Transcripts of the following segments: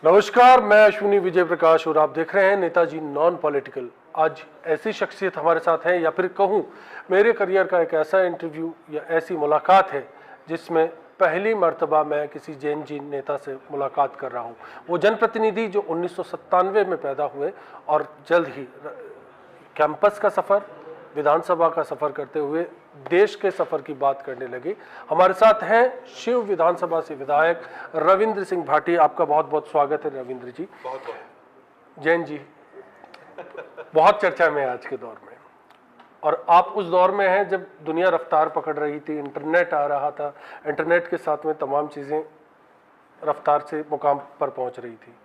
नमस्कार, मैं अश्विनी विजय प्रकाश और आप देख रहे हैं नेताजी नॉन पॉलिटिकल। आज ऐसी शख्सियत हमारे साथ है, या फिर कहूँ मेरे करियर का एक ऐसा इंटरव्यू या ऐसी मुलाकात है जिसमें पहली मर्तबा मैं किसी जैन जी नेता से मुलाकात कर रहा हूँ। वो जनप्रतिनिधि जो 1997 में पैदा हुए और जल्द ही कैंपस का सफ़र, विधानसभा का सफ़र करते हुए देश के सफ़र की बात करने लगे। हमारे साथ हैं शिव विधानसभा से विधायक रविंद्र सिंह भाटी। आपका बहुत बहुत स्वागत है रविंद्र जी। बहुत बहुत। जैन जी बहुत चर्चा में है आज के दौर में, और आप उस दौर में हैं जब दुनिया रफ्तार पकड़ रही थी, इंटरनेट आ रहा था, इंटरनेट के साथ में तमाम चीज़ें रफ्तार से मुकाम पर पहुंच रही थी।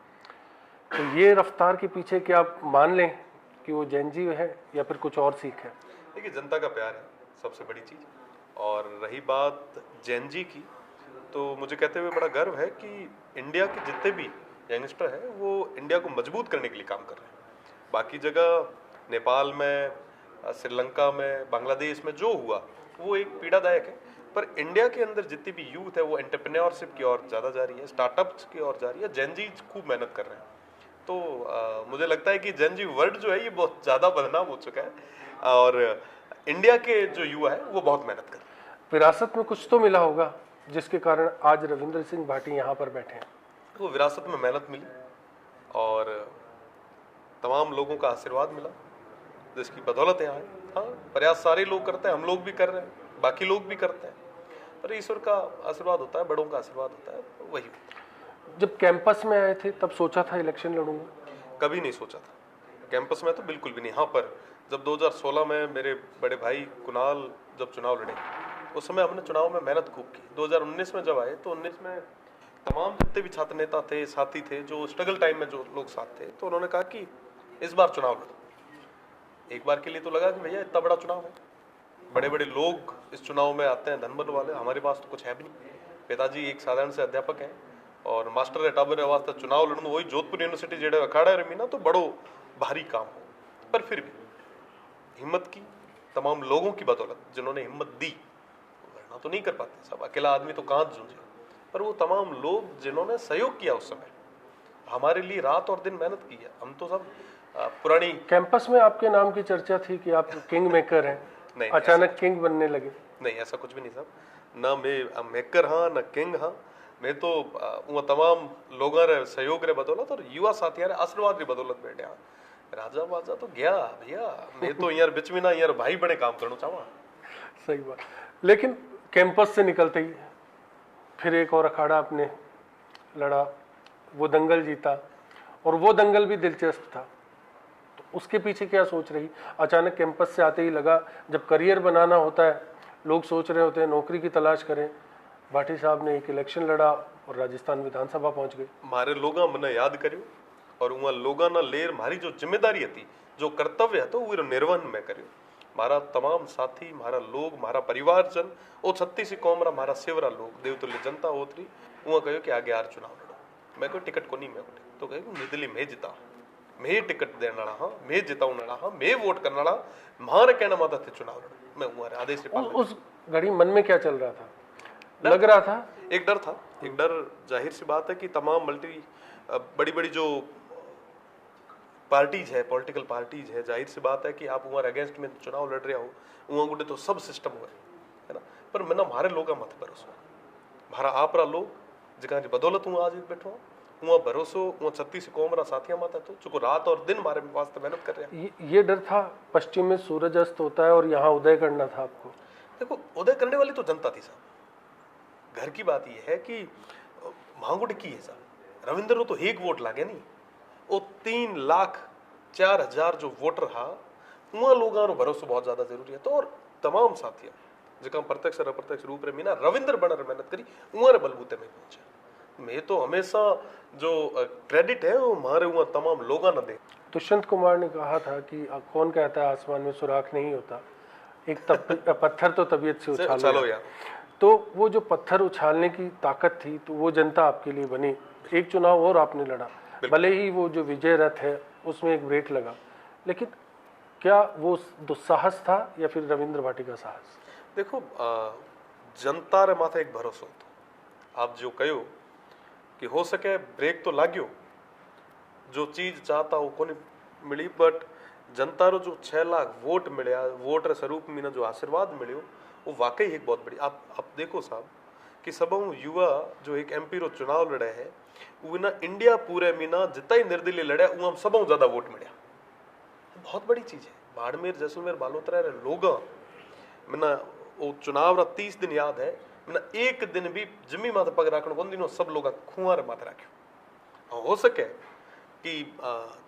तो ये रफ्तार के पीछे क्या आप मान लें कि वो जैन जी है या फिर कुछ और सीख है? देखिए, जनता का प्यार है सबसे बड़ी चीज़। और रही बात जैन जी की, तो मुझे कहते हुए बड़ा गर्व है कि इंडिया के जितने भी यंगस्टर हैं वो इंडिया को मजबूत करने के लिए काम कर रहे हैं। बाकी जगह नेपाल में, श्रीलंका में, बांग्लादेश में जो हुआ वो एक पीड़ादायक है, पर इंडिया के अंदर जितनी भी यूथ है वो एंटरप्रेन्योरशिप की ओर ज़्यादा जा रही है, स्टार्टअप्स की ओर जा रही है। जैन जी खूब मेहनत कर रहे हैं। तो मुझे लगता है कि जैन जी वर्ड जो है ये बहुत ज़्यादा बदनाम हो चुका है और इंडिया के जो युवा है वो बहुत मेहनत कर रहे हैं। विरासत में कुछ तो मिला होगा जिसके कारण आज रविंद्र सिंह भाटी यहाँ पर बैठे हैं। तो विरासत में मेहनत मिली और तमाम लोगों का आशीर्वाद मिला, जिसकी बदौलत यहाँ है। हाँ, प्रयास सारे लोग करते हैं, हम लोग भी कर रहे हैं, बाकी लोग भी करते हैं, पर ईश्वर का आशीर्वाद होता है, बड़ों का आशीर्वाद होता है, तो वही होता है। जब कैंपस में आए थे तब सोचा था इलेक्शन लड़ूंगा? कभी नहीं सोचा था कैंपस में, तो बिल्कुल भी नहीं। हाँ, पर जब 2016 में मेरे बड़े भाई कुणाल जब चुनाव लड़े, उस समय हमने चुनाव में मेहनत खूब की। 2019 में जब आए तो 19 में तमाम जितने भी छात्र नेता थे, साथी थे, जो स्ट्रगल टाइम में जो लोग साथ थे, तो उन्होंने कहा कि इस बार चुनाव लड़ो। एक बार के लिए तो लगा कि भैया इतना बड़ा चुनाव है, बड़े बड़े लोग इस चुनाव में आते हैं, धनबल वाले, हमारे पास तो कुछ है भी नहीं। पिताजी एक साधारण से अध्यापक हैं और मास्टर है टाबर वास्ते चुनाव लड़ना, वही जोधपुर यूनिवर्सिटी जेड़े अखाड़ा रमी ना, तो बड़ो भारी काम हो। पर फिर भी हिम्मत की, तमाम लोगों की बदौलत जिन्होंने हिम्मत दी, लड़ना तो नहीं कर पाते सब, अकेला आदमी तो कहाँ जूझे, पर वो तमाम लोग जिन्होंने सहयोग किया उस समय, हमारे लिए रात और दिन मेहनत की है। हम तो सब पुरानी कैंपस में आपके नाम की चर्चा थी कि आप किंग मेकर हैं। नहीं, अचानक किंग बनने लगे? नहीं, ऐसा कुछ भी नहीं साहब। ना मैं मेकर हाँ, ना किंग हाँ। मैं तो वो तमाम लोगों रे सहयोग रे बदौलत और युवा साथियों रे आशीर्वाद री बदौलत बैठे हाँ। राजा वाजा तो गया भैया, मैं तो यार बिच में ना यार भाई बड़े काम करना चाहवा। सही बात। लेकिन कैंपस से निकलते ही फिर एक और अखाड़ा आपने लड़ा, वो दंगल जीता, और वो दंगल भी दिलचस्प था। तो उसके पीछे क्या सोच रही? अचानक कैंपस से आते ही लगा, जब करियर बनाना होता है, लोग सोच रहे होते हैं नौकरी की तलाश करें, भाटी साहब ने एक इलेक्शन लड़ा और राजस्थान विधानसभा पहुंच गए। मारे लोगा मने याद करियो और वहाँ लोगा ना लेर मारी जो जिम्मेदारी थी, जो कर्तव्य है, तो वो निर्वहन में करियो। मारा तमाम साथी, मारा लोग, मारा परिवारजन, वो 36 कौम रा मारा सेवरा लोग, देवतुल्य जनता होती, वहाँ कहो कि आगे यार चुनाव लड़ो। मैं कोई टिकट को नहीं, मैं तो कहो निर्दलीय मैं जिता, मैं टिकट देने वाला हाँ, मैं जिताऊने वाला हाँ, मैं वोट करने वाला, मारे कहना माता थे चुनाव लड़ो, मैं वहाँ आदेश। उस घड़ी मन में क्या चल रहा था? लग रहा था एक डर था, एक डर जाहिर सी बात है कि तमाम मल्टी बड़ी बड़ी जो पार्टीज है, पॉलिटिकल पार्टीज है, जाहिर सी बात है कि आप वहाँ अगेंस्ट में चुनाव लड़ रहे हो, वहाँ गुटे तो सब सिस्टम हुआ है ना। पर मैंने हमारे लोग मत भरोसा, हमारा आप रा लोग जगह बदौलत हूँ आज बैठो, वहाँ भरोसो, वहाँ 36 कौम रा साथिया मत है, तो चुको रात और दिन हमारे वास्ते मेहनत कर रहे हैं। ये डर था पश्चिम में सूरज अस्त होता है और यहाँ उदय करना था आपको। देखो, उदय करने वाली तो जनता थी साहब। घर की बात यह है कि मांगुड़ की है साहब, रविंद्र तो एक वोट लागे नहीं, वो 3,04,000 जो वोटर हा, वहाँ लोगों का भरोसा बहुत ज्यादा जरूरी है। तो और तमाम साथियों जगह प्रत्यक्ष और अप्रत्यक्ष रूप रे मीना रविंद्र बनर मेहनत करी, वहाँ बलबूते में पहुंचे। मैं तो हमेशा जो क्रेडिट है वो हमारे वहाँ तमाम लोगों ने दे। दुष्यंत कुमार ने कहा था कि कौन कहता है आसमान में सुराख नहीं होता, एक पत्थर तो तबीयत से उछालो यार। तो वो जो पत्थर उछालने की ताकत थी, तो वो जनता आपके लिए बनी। एक चुनाव और आपने लड़ा, भले ही वो जो विजय रथ है उसमें एक ब्रेक लगा, लेकिन क्या वो दुस्साहस था या फिर रविंद्र भाटी का साहस? देखो, जनता रे माथे एक भरोसा होता, आप जो कहो कि हो सके ब्रेक तो लाग्यो, जो चीज चाहता वो कोनी मिली, बट जनता रो जो 6 लाख वोट मिलया, वोट रे स्वरूप में जो आशीर्वाद मिलो, वो वाकई एक बहुत बड़ी। आप देखो साहब कि सब युवा जो एक एमपी रो चुनाव लड़े है, वो ना इंडिया पूरे में ना जितना ही निर्दलीय लड़े वो सब ज्यादा वोट मिले, बहुत बड़ी चीज है। बाड़मेर जैसलमेर बालोतरा रे लोग मैंने वो चुनाव रा 30 दिन याद है, मैंने एक दिन भी जमी माथे पग रखने को दिनों सब लोग खुआर माथे रखो। हो सके कि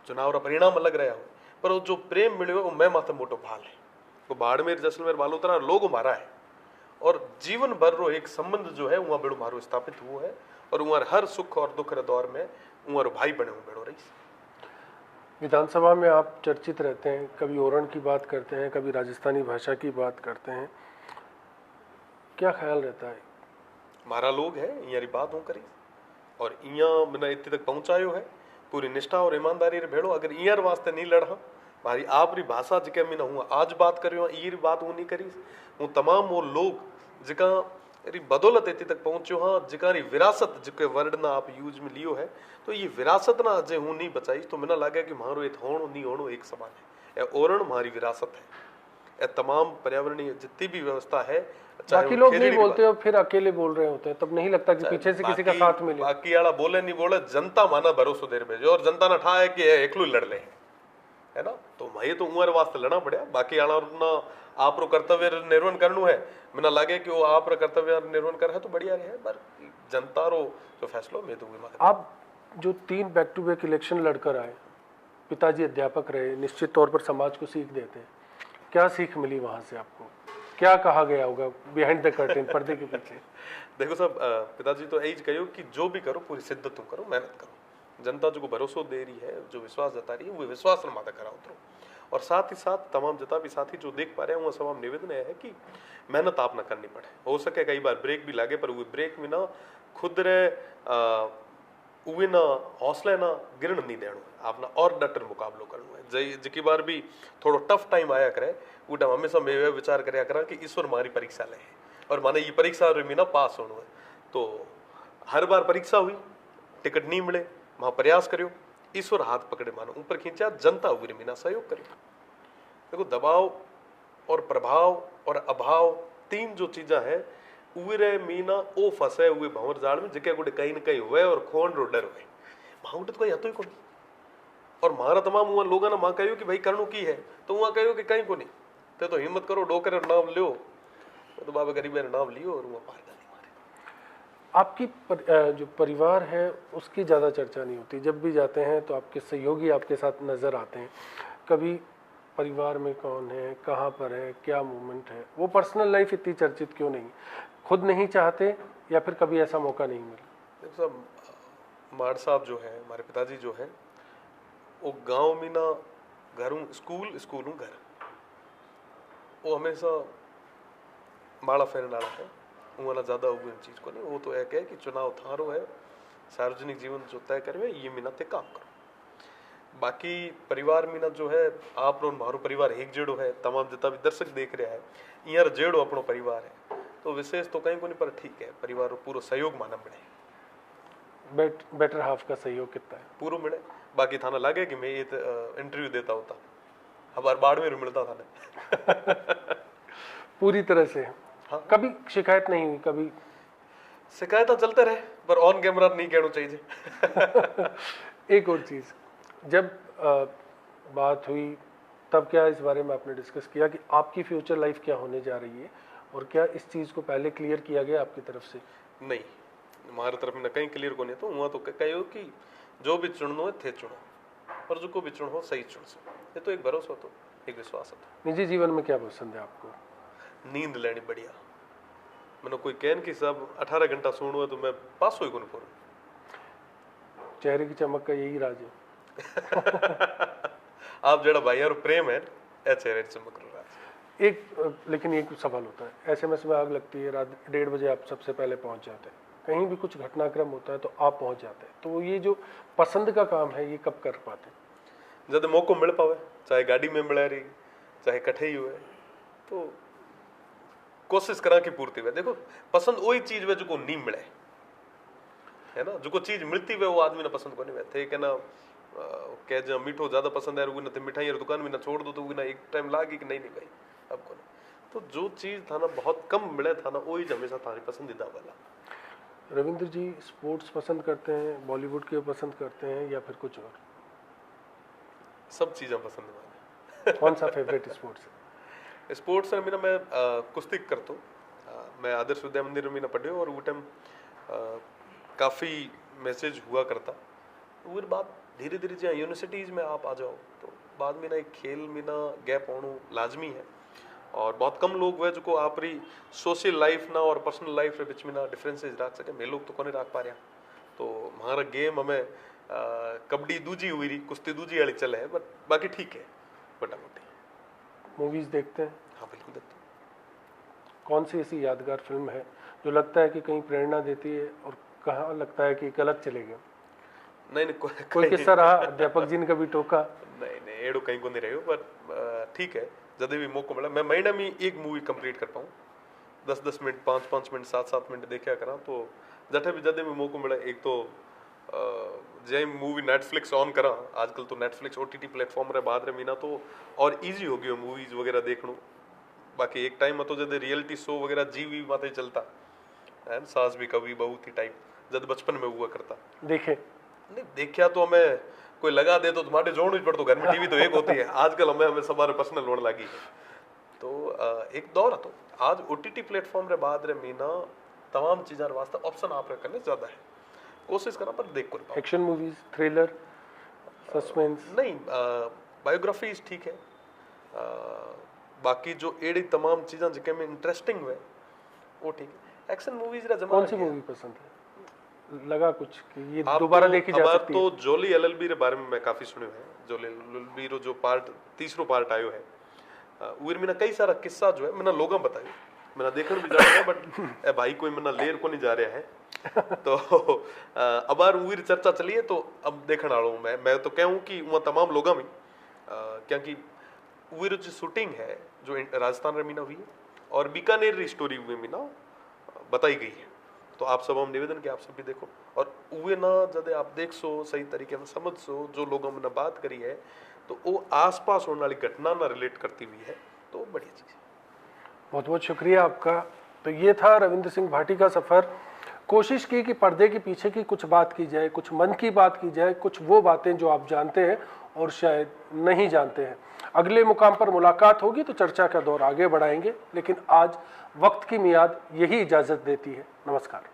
चुनाव रा परिणाम अलग रहा हो, पर वो जो प्रेम मिले वो मैं माथे मोटो भाल है। वो बाड़मेर जैसलमेर बालोतरा लोग मारा है, और जीवन भर रो एक संबंध जो है वहाँ बेड़ो मारो स्थापित हुआ है, और वहाँ हर सुख और दुख रे दौर में वहाँ भाई बने हुए बेड़ो रही। विधानसभा में आप चर्चित रहते हैं, कभी ओरण की बात करते हैं, कभी राजस्थानी भाषा की बात करते हैं, क्या ख्याल रहता है? हमारा लोग है यारी बात हूँ करी, और इया मैंने इतने तक पहुँचायो है पूरी निष्ठा और ईमानदारी रे भेड़ो। अगर इयर वास्ते नहीं लड़ा मारी आप री भाषा जिके मैं हूँ आज बात करियो ये बात हूँ नहीं करी, हूँ तमाम वो लोग जिका री बदौलत इतने तक पहुंचो हाँ, जिका री विरासत जिके वर्ड ना आप यूज में लियो है, तो ये विरासत ना अजय हूँ नहीं बचाई तो मैंने लगे कि मारो ये होणो नहीं होणो एक समान है। ए ओरण हमारी विरासत है, ए तमाम पर्यावरणीय जितनी भी व्यवस्था है। बाकी लोग नहीं बोलते हो, फिर अकेले बोल रहे होते हैं, तब नहीं लगता कि पीछे से किसी का साथ मिले? बाकी वाला बोले नहीं बोले, जनता माना भरोसा देर भेजो, और जनता ना ठा है कि एकलू लड़ ले, है ना। तो भाई तो उम्र वास्ते लड़ना पड़ा, बाकी वाला ना आप रो कर्तव्य निर्वहन करनु है, मैंने लगे कि वो आप रो कर्तव्य निर्वहन कर है तो बढ़िया रहे, पर जनता रो जो फैसलो में तो आप जो 3 बैक टू बैक इलेक्शन लड़कर आए, पिताजी अध्यापक रहे, निश्चित तौर पर समाज को सीख देते हैं, क्या सीख मिली वहां से आपको? क्या कहा गया होगा बिहाइंड द कर्टेन, पर्दे के पीछे? देखो साहब, पिताजी तो यही कहो कि जो भी करो पूरी शिद्दत करो, मेहनत करो, जनता जो भरोसा दे रही है, जो विश्वास जता रही है, वो विश्वास माता करा उतरो। और साथ ही साथ तमाम जितना भी साथी जो देख पा रहे हैं वो सब निवेदन है कि मेहनत आप ना करनी पड़े। हो सके कई बार ब्रेक भी लागे, पर वो ब्रेक में ना खुद रे उवे ना हौसले ना गिरण नहीं देना है, आप ना और डटर मुकाबलो करना है। जय जिकी बार भी थोड़ा टफ टाइम आया करे, वो टाइम हमेशा मैं विचार कराया करा कि ईश्वर हमारी परीक्षा ले, और माने ये परीक्षा में ना पास होना है। तो हर बार परीक्षा हुई, टिकट नहीं मिले, वहां प्रयास करियो, ईश्वर हाथ पकड़े मानो ऊपर खींचा, जनता उरी मीना सहयोग करियो। देखो दबाव और प्रभाव और अभाव 3 जो चीजा है उरे मीना ओ फसे हुए भंवर जाल में, जिके गुडे कहीं न कहीं हुए और खोन रो डर हुए भाउट तो कोई हतो ही कोनी। और मारा तमाम हुआ लोगों ने मां कहो कि भाई करनु की है, तो वहां कहो कि कहीं कोनी, तो हिम्मत करो डोकर नाम लियो, तो बाबा गरीब ने नाम लियो और वहां पार गाली मारे। आपकी जो परिवार है उसकी ज़्यादा चर्चा नहीं होती, जब भी जाते हैं तो आपके सहयोगी आपके साथ नज़र आते हैं, कभी परिवार में कौन है, कहाँ पर है, क्या मूवमेंट है, वो पर्सनल लाइफ इतनी चर्चित क्यों नहीं? खुद नहीं चाहते या फिर कभी ऐसा मौका नहीं मिला? देखो साहब, माड़ साहब जो है हमारे पिताजी जो है, वो गांव में ना घरों स्कूल स्कूलों घर, वो हमेशा माड़ा फेरने वाला है, वो ना ज़्यादा हुए चीज़ को नहीं। वो तो एक है कि चुनाव थारो है, सार्वजनिक जीवन जो तय करे ये मीना ते काम करो। बाकी परिवार मीना जो है आप रो मारो परिवार एक जेड़ो है, तमाम जितना भी दर्शक देख रहा है यार जेड़ो अपनो परिवार है, तो विशेष तो कहीं को नहीं, पर ठीक है परिवार रो पूरा सहयोग माना मिले। बेटर हाफ का सहयोग कितना है? पूरा मिले। बाकी थाना लगे कि मैं ये इंटरव्यू देता होता, हमारे बाड़मेर मिलता था ना पूरी तरह से। हाँ। कभी शिकायत नहीं हुई? कभी शिकायत चलते रहे, पर ऑन कैमरा नहीं कहना चाहिए। एक और चीज़, जब बात हुई तब क्या इस बारे में आपने डिस्कस किया कि आपकी फ्यूचर लाइफ क्या होने जा रही है, और क्या इस चीज़ को पहले क्लियर किया गया आपकी तरफ से? नहीं, हमारे तरफ में कहीं क्लियर को नहीं, तो वहाँ तो कहो कि जो भी चुनो है थे चुनो, और जो को भी चुनो सही चुन सो, ये तो एक भरोसा तो एक विश्वास होता। निजी जीवन में क्या पसंद है आपको? नींद लेनी बढ़िया, मैंने कोई कहन कि सब 18 घंटा सोना है तो मैं पास हो ही कौन पूरा। चेहरे की चमक का यही राज है। आप जड़ा भाई और प्रेम है ए चेहरे चमक रहा है। लेकिन एक सवाल होता है, एसएमएस में आग लगती है, रात 1:30 बजे आप सबसे पहले पहुंच जाते हैं, कहीं भी कुछ घटनाक्रम होता है तो आप पहुंच जाते हैं, तो ये जो पसंद का काम है ये कब कर पाते हैं? जब मौको मिल पावे, चाहे गाड़ी में मिला रही चाहे कट्ठे ही हुए, तो कोशिश करा की पूर्ति हुए। देखो पसंद वही चीज वे जो को नहीं मिले, है ना, जो को चीज मिलती वे वो आदमी ने पसंद को नहीं वे थे कि ना कह जो मीठो ज़्यादा पसंद है उगना मिठाई और दुकान भी ना छोड़ दो तो उगना एक टाइम लागी कि नहीं नहीं भाई अब को तो जो चीज़ था ना बहुत कम मिले था ना वही हमेशा थारी पसंदीदा वाला। रविंद्र जी स्पोर्ट्स पसंद करते हैं, बॉलीवुड के पसंद करते हैं या फिर कुछ और? सब चीज़ें पसंद है। कौन सा फेवरेट स्पोर्ट्स है? स्पोर्ट्स में मैं कुश्ती करता हूँ। मैं आदर्श विद्या मंदिर में ना पढ़े और वो टाइम काफ़ी मैसेज हुआ करता वो बात धीरे धीरे जहाँ यूनिवर्सिटीज़ में आप आ जाओ तो बाद में ना एक खेल में ना गैप होना लाजमी है और बहुत कम लोग हैं जो आप रही सोशल लाइफ ना और पर्सनल लाइफ के बीच में ना डिफरेंसेस रख सके। मैं लोग तो कौन रख पा रहा तो हमारा गेम हमें कबड्डी दूजी हुई रही कुश्ती दूजी वाली चले है बट बाकी ठीक है मोटा मोटी। मूवीज देखते हैं? हाँ बिल्कुल देखते हैं। कौन सी ऐसी यादगार फिल्म है जो लगता है कि कहीं प्रेरणा देती है और कहाँ लगता है कि गलत चले गए? नहीं कोई किस्सा रहा अध्यापक जी ने कभी टोका? नहीं एडो कहीं को नहीं रहे हो पर ठीक है जब भी मौका मिला मैं महीना में एक मूवी कंप्लीट कर पाऊँ 10-10 मिनट 5-5 मिनट 7-7 मिनट देखा करा तो जटे भी जब भी मौका मिला एक तो जय मूवी नेटफ्लिक्स ऑन करा आजकल तो नेटफ्लिक्स OTT प्लेटफॉर्म रे बाद रे मीना तो और इजी हो गयो मूवीज वगैरह देखणो। बाकी एक टाइम में तो जब रियलिटी शो वगैरह जीवी बातें चलता है सास भी कभी बहू थी टाइप जब बचपन में हुआ करता देखे नहीं देखा तो हमें कोई लगा दे तो तुम्हारे जोड़ भी पड़ तो घर में टीवी तो एक होती है आजकल हमें हमारे पर्सनल लोड लगी है तो एक दौर तो आज OTT प्लेटफॉर्म रे बाद रे मीना तमाम चीज़ों वास्ते ऑप्शन आप करने ज़्यादा है कोशिश करना पर देख कर एक्शन मूवीज थ्रिलर सस्पेंस नहीं बायोग्राफी ठीक है बाकी जो एड़ी तमाम चीज़ें जिनके में इंटरेस्टिंग हुए वो ठीक है। एक्शन मूवीज रा जमाना कौन सी मूवी पसंद है लगा कुछ कि ये दोबारा देखी जा सकती है? तो जोली LLB रे बारे में मैं काफी सुने है जोली LLB रो जो पार्ट तीसरो पार्ट आयो है उर में कई सारा किस्सा जो है मैंने लोगों बताया मैंने देखने भी जा रहा है बट ए भाई कोई मैंने लेर को नहीं जा रहा है तो अब आर उर चर्चा चली है तो अब देखने वाला हूँ मैं तो कहूँ कि वहाँ तमाम लोगों में क्योंकि उर जो शूटिंग है जो राजस्थान रे मीना हुई है और बीकानेर री स्टोरी हुई मीना बताई गई है तो आप सब हम निवेदन कि आप सब भी देखो और उवे ना जब आप देख सो सही तरीके से समझ सो जो लोगों ने बात करी है तो वो आसपास होने वाली घटना ना रिलेट करती हुई है तो बढ़िया चीज़ है। बहुत बहुत शुक्रिया आपका। तो ये था रविंद्र सिंह भाटी का सफ़र। कोशिश की कि पर्दे के पीछे की कुछ बात की जाए, कुछ मन की बात की जाए, कुछ वो बातें जो आप जानते हैं और शायद नहीं जानते हैं। अगले मुकाम पर मुलाकात होगी तो चर्चा का दौर आगे बढ़ाएंगे, लेकिन आज वक्त की मियाद यही इजाज़त देती है। नमस्कार।